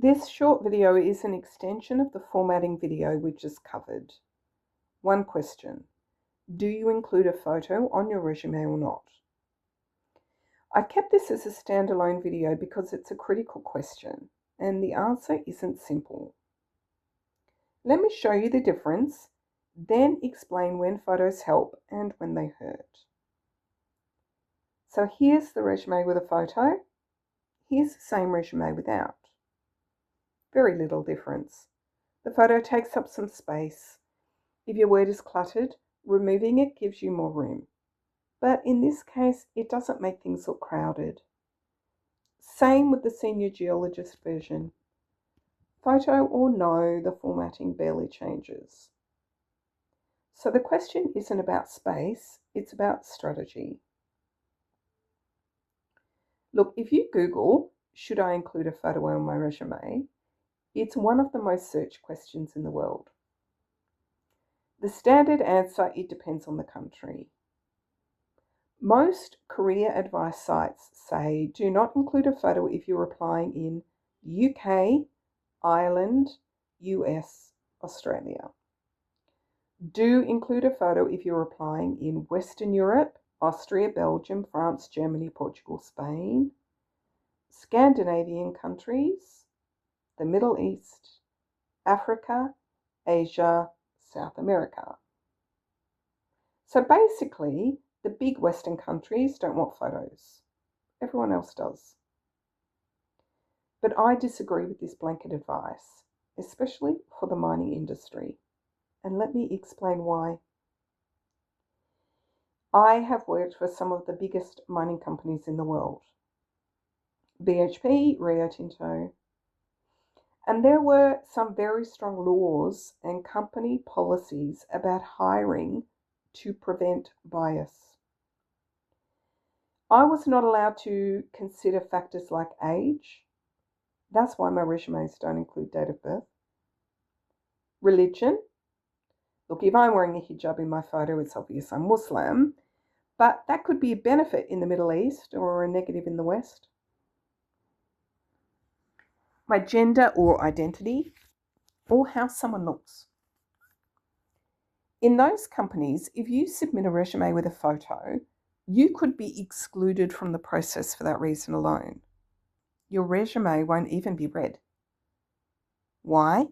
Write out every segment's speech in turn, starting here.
This short video is an extension of the formatting video we just covered. One question: do you include a photo on your resume or not? I kept this as a standalone video because it's a critical question, and the answer isn't simple. Let me show you the difference, then explain when photos help and when they hurt. So here's the resume with a photo. Here's the same resume without. Very little difference. The photo takes up some space. If your word is cluttered, removing it gives you more room. But in this case, it doesn't make things look crowded. Same with the senior geologist version. Photo or no, the formatting barely changes. So the question isn't about space, it's about strategy. Look, if you Google, should I include a photo on my resume? It's one of the most searched questions in the world. The standard answer, it depends on the country. Most career advice sites say do not include a photo if you're applying in UK, Ireland, US, Australia. Do include a photo if you're applying in Western Europe, Austria, Belgium, France, Germany, Portugal, Spain, Scandinavian countries, the Middle East, Africa, Asia, South America. So basically, the big Western countries don't want photos. Everyone else does. But I disagree with this blanket advice, especially for the mining industry. And let me explain why. I have worked for some of the biggest mining companies in the world. BHP, Rio Tinto. And there were some very strong laws and company policies about hiring to prevent bias. I was not allowed to consider factors like age. That's why my resumes don't include date of birth. Religion. Look, if I'm wearing a hijab in my photo, it's obvious I'm Muslim, but that could be a benefit in the Middle East or a negative in the West. My gender or identity, or how someone looks. In those companies, if you submit a resume with a photo, you could be excluded from the process for that reason alone. Your resume won't even be read. Why?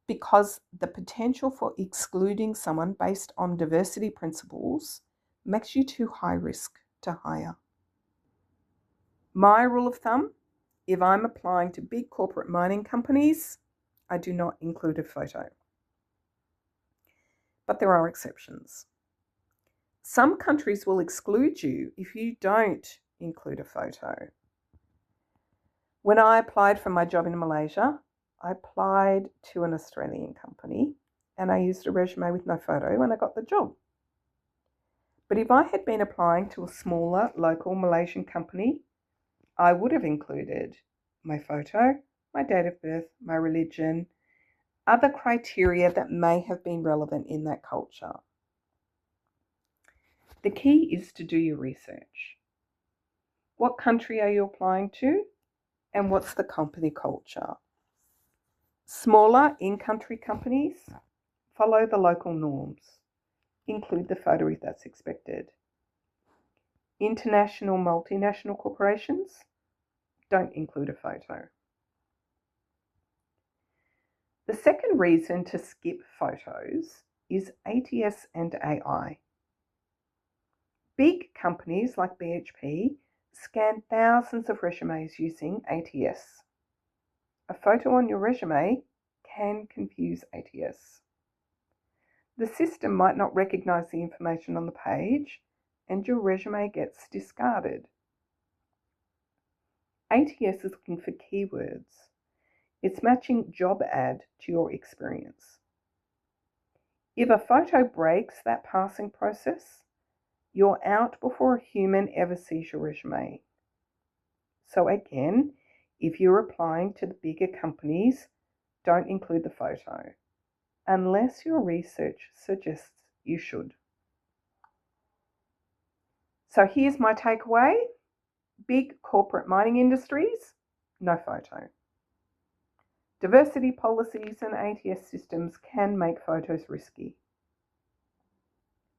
Because the potential for excluding someone based on diversity principles makes you too high risk to hire. My rule of thumb, if I'm applying to big corporate mining companies, I do not include a photo. But there are exceptions. Some countries will exclude you if you don't include a photo. When I applied for my job in Malaysia, I applied to an Australian company and I used a resume with no photo and I got the job. But if I had been applying to a smaller local Malaysian company, I would have included my photo, my date of birth, my religion, other criteria that may have been relevant in that culture. The key is to do your research. What country are you applying to? And what's the company culture? Smaller in-country companies follow the local norms. Include the photo if that's expected. International, multinational corporations don't include a photo. The second reason to skip photos is ATS and AI. Big companies like BHP scan thousands of resumes using ATS. A photo on your resume can confuse ATS. The system might not recognize the information on the page and your resume gets discarded. ATS is looking for keywords. It's matching job ad to your experience. If a photo breaks that parsing process, you're out before a human ever sees your resume. So again, if you're applying to the bigger companies, don't include the photo, unless your research suggests you should. So here's my takeaway. Big corporate mining industries, no photo. Diversity policies and ATS systems can make photos risky.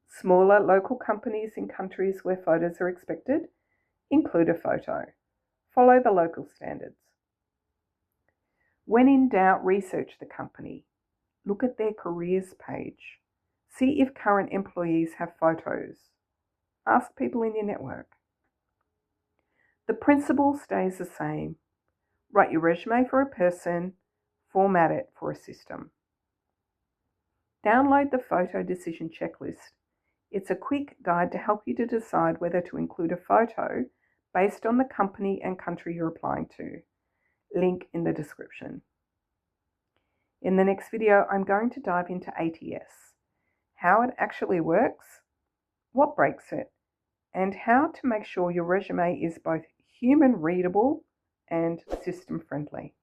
Smaller local companies in countries where photos are expected include a photo. Follow the local standards. When in doubt, research the company. Look at their careers page. See if current employees have photos. Ask people in your network. The principle stays the same. Write your resume for a person, format it for a system. Download the photo decision checklist. It's a quick guide to help you to decide whether to include a photo based on the company and country you're applying to. Link in the description. In the next video, I'm going to dive into ATS, how it actually works, what breaks it, and how to make sure your resume is both human readable and system friendly.